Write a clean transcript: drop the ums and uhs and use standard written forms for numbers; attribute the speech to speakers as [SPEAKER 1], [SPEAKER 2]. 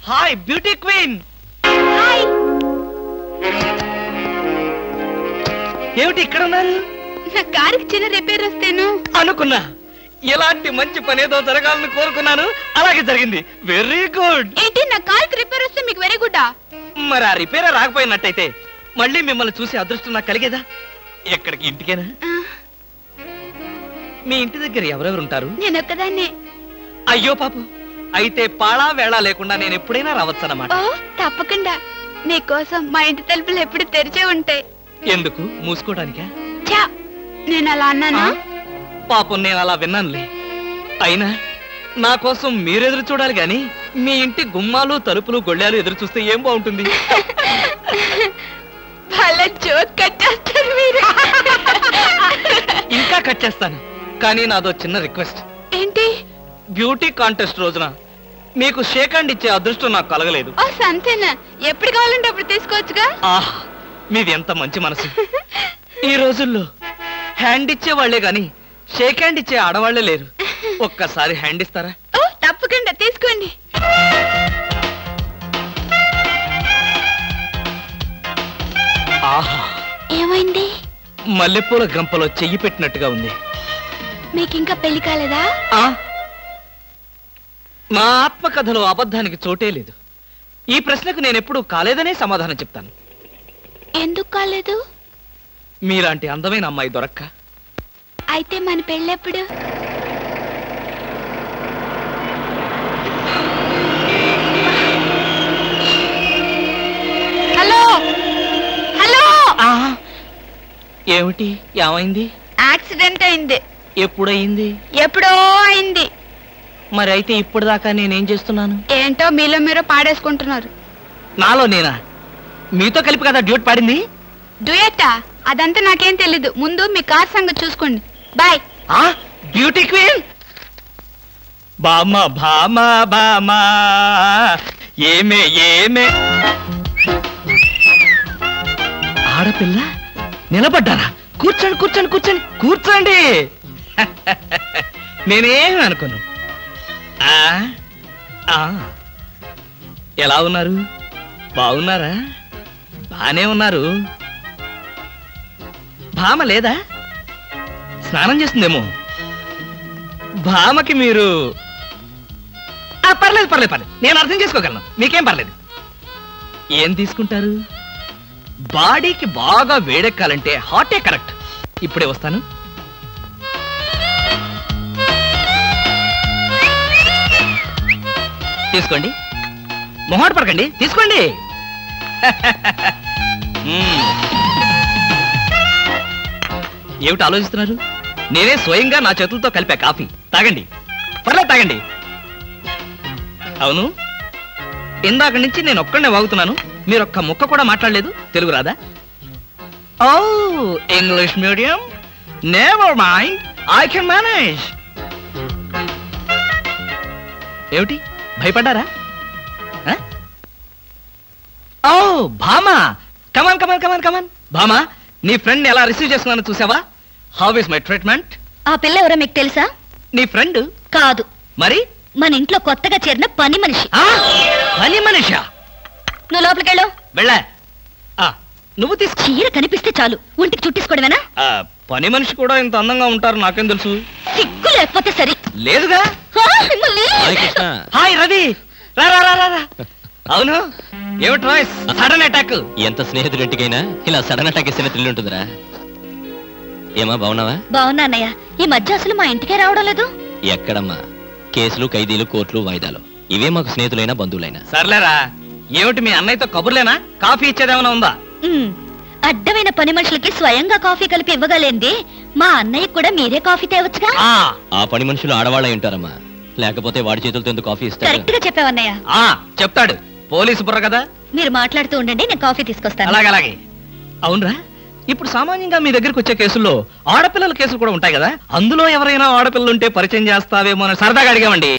[SPEAKER 1] Hi beauty queen.
[SPEAKER 2] Hi.
[SPEAKER 1] ఏమిటి ఇక్కడ ఉన్నారు?
[SPEAKER 2] నా కారుకి చిన్న రిపేర్ వస్తేను
[SPEAKER 1] అనుకున్నా. ఎలాంటి మంచి పని ఏదో జరగాలని కోరుకున్నాను, అలాగే జరిగింది. Very good.
[SPEAKER 2] ఏంటి నా కారుకి రిపేర్ వస్తే మీకు వెరీ గుడ్?
[SPEAKER 1] మరి ఆ రిపేర్ రాకపోయినట్టయితే మళ్ళీ మిమ్మల్ని చూసి అదృష్టం నాకు కలిగేదా? ఎక్కడికి? ఇంటికేనా? మీ ఇంటి దగ్గర ఎవరెవరు ఉంటారు?
[SPEAKER 2] నేను ఒక్కదాన్నే.
[SPEAKER 1] అయ్యో పాపం, అయితే పాళా వేళ లేకుండా నేను ఎప్పుడైనా రావచ్చన్నమాట.
[SPEAKER 2] ఓ తప్పకుండా. నీకోసం మా ఇంటి తలుపులు ఎప్పుడు తెరిచే ఉంటాయి.
[SPEAKER 1] ఎందుకు? మూసుకోవడానికా?
[SPEAKER 2] చా, నేను అలా అన్నానా?
[SPEAKER 1] పాపం నేను అలా విన్నానులే. అయినా నా కోసం మీరెదురు చూడాలి గాని మీ ఇంటి గుమ్మాలు తలుపులు గొళ్ళాలు ఎదురు చూస్తే ఏం బాగుంటుంది?
[SPEAKER 2] భలే జోక్ కట్టేస్తారు మీరు.
[SPEAKER 1] ఇంకా కట్ చేస్తాను, కానీ నాదో చిన్న రిక్వెస్ట్.
[SPEAKER 2] ఏంటి?
[SPEAKER 1] బ్యూటీ కాంటెస్ట్ రోజున మీకు షేక్ హ్యాండ్ ఇచ్చే అదృష్టం నాకు కలగలేదు.
[SPEAKER 2] ఓ సంతేనా? ఎప్పుడు కావాలంటే అప్పుడు తీసుకోవచ్చుగా.
[SPEAKER 1] ఆహ్, మీది ఎంత మంచి మనసు. ఈ రోజుల్లో హ్యాండ్ ఇచ్చే వాళ్లే గాని షేక్ హ్యాండ్ ఇచ్చే ఆడవాళ్లే లేరు. ఒక్కసారి హ్యాండ్ ఇస్తారా?
[SPEAKER 2] ఓ తప్పకుండా తీసుకోండి.
[SPEAKER 1] ఆహా,
[SPEAKER 2] ఏమైంది?
[SPEAKER 1] మల్లెపూల గంపలో చెయ్యి పెట్టినట్టుగా ఉంది.
[SPEAKER 2] మీకింకా పెళ్లి కాలేదా?
[SPEAKER 1] నా ఆత్మకథలో అబద్ధానికి చోటే లేదు. ఈ ప్రశ్నకు నేనెప్పుడు కాలేదనే సమాధానం చెప్తాను.
[SPEAKER 2] ఎందుకు కాలేదు?
[SPEAKER 1] మీలాంటి అందమైన అమ్మాయి దొరక్క.
[SPEAKER 2] అయితే మన పెళ్ళెప్పుడు? Hello hello.
[SPEAKER 1] ఏమిటి? ఏమైంది?
[SPEAKER 2] యాక్సిడెంట్ అయింది.
[SPEAKER 1] ఎప్పుడయింది?
[SPEAKER 2] ఎప్పుడో అయింది.
[SPEAKER 1] మరి అయితే ఇప్పుడు దాకా నేనేం చేస్తున్నాను?
[SPEAKER 2] ఏంటో మీలో మీరు పాడేసుకుంటున్నారు.
[SPEAKER 1] నాలో నేనా? మీతో కలిపి కదా డ్యూట్ పాడింది.
[SPEAKER 2] డ్యూయట్టా? అదంతా నాకేం తెలీదు. ముందు మీ కార్ సంగతి చూసుకోండి. బాయ్.
[SPEAKER 1] Beauty queen. బామా బామా బామా ఏమే ఏమే. ఆడపిల్ల నిలబడ్డారా? కూర్చోండి కూర్చోండి కూర్చోండి కూర్చోండి. నేనేం అనుకోను. ఎలా ఉన్నారు? బాగున్నారా? బానే ఉన్నారు. భామ లేదా? స్నానం చేస్తుందేమో. భామకి మీరు పర్లేదు పర్లేదు పర్లేదు, నేను అర్థం చేసుకోగలను. మీకేం పర్లేదు. ఏం తీసుకుంటారు? బాడీకి బాగా వేడెక్కాలంటే హాటే కరెక్ట్. ఇప్పుడే వస్తాను. తీసుకోండి, మొహాట పడకండి, తీసుకోండి. ఏమిటి ఆలోచిస్తున్నారు? నేనే స్వయంగా నా చేతులతో కలిపా కాఫీ. తాగండి, పర్లేదు తాగండి. అవును, ఇందాక నుంచి నేను ఒక్కడనే వాగుతున్నాను. మీరు ఒక్క ముక్క కూడా మాట్లాడలేదు. తెలుగు రాదా? ఓ, English medium. Never mind, I can manage. ఏమిటి భయపడ్డారా? ఓ భామా, కమాన్ కమాన్ కమాన్ కమాన్. భామా, నీ ఫ్రెండ్ ఎలా రిసీవ్ చేసుకున్నాను చూసావా? How is my treatment?
[SPEAKER 2] ఆ పిల్ల ఎవరో మీకు తెలుసా?
[SPEAKER 1] నీ ఫ్రెండ్
[SPEAKER 2] కాదు.
[SPEAKER 1] మరి?
[SPEAKER 2] మన ఇంట్లో కొత్తగా చేరిన పని మనిషి.
[SPEAKER 1] పని మనిషా?
[SPEAKER 2] నువ్వు లోపలికెళ్ళు.
[SPEAKER 1] వెళ్ళా. నువ్వు తీసు.
[SPEAKER 2] చీర కనిపిస్తే చాలు ఒంటికి చుట్టేసుకోవడమేనా?
[SPEAKER 1] పని మనిషి కూడా ఇంత అందంగా ఉంటారు నాకేం తెలుసు.
[SPEAKER 2] సిగ్గు లేకపోతే సరి.
[SPEAKER 1] లేదుగా. హాయ్ రవి, రా రా రా రా. అవును, ఏమిటి రాయ్ సడన్ అటాక్?
[SPEAKER 3] ఎంత స్నేహితుడింటికైనా ఇలా సడన్ అటాక్ ఇస్తే థ్రిల్ ఉంటుందిరా. ఏమా బాగున్నావా?
[SPEAKER 2] బాగున్నా అన్నయ్య. ఈ మధ్య అసలు మా ఇంటికే రావడం లేదు.
[SPEAKER 3] ఎక్కడమ్మా? కేసులు, ఖైదీలు, కోర్టులు, వాయిదాలు, ఇవే మాకు స్నేహితులైనా బంధువులైనా.
[SPEAKER 1] సర్లేరా. ఏమిటి మీ అన్నయ్యతో కబుర్లేనా? కాఫీ ఇచ్చేదేమైనా ఉందా?
[SPEAKER 2] అడ్డమైన పని మనుషులకి స్వయంగా కాఫీ కలిపి ఇవ్వగలేంది మా అన్నయ్య కూడా మీరే కాఫీ తేవచ్చుగా.
[SPEAKER 3] ఆ పని మనుషులు ఆడవాళ్ళై ఉంటారమ్మా, లేకపోతే వాడి చేతులతో ఎందుకు కాఫీ ఇస్తారు?
[SPEAKER 2] కరెక్ట్ గా చెప్పావన్నయ్య.
[SPEAKER 1] చెప్తాడు, పోలీసు బుర్ర కదా.
[SPEAKER 2] మీరు మాట్లాడుతూ ఉండండి, నేను కాఫీ తీసుకొస్తాను.
[SPEAKER 1] అలాగే అలాగే. అవునరా, ఇప్పుడు సామాన్యంగా మీ దగ్గరికి వచ్చే కేసుల్లో ఆడపిల్లల కేసులు కూడా ఉంటాయి కదా. అందులో ఎవరైనా ఆడపిల్లలుంటే పరిచయం చేస్తావేమో అని సరదాగా అడిగామండి.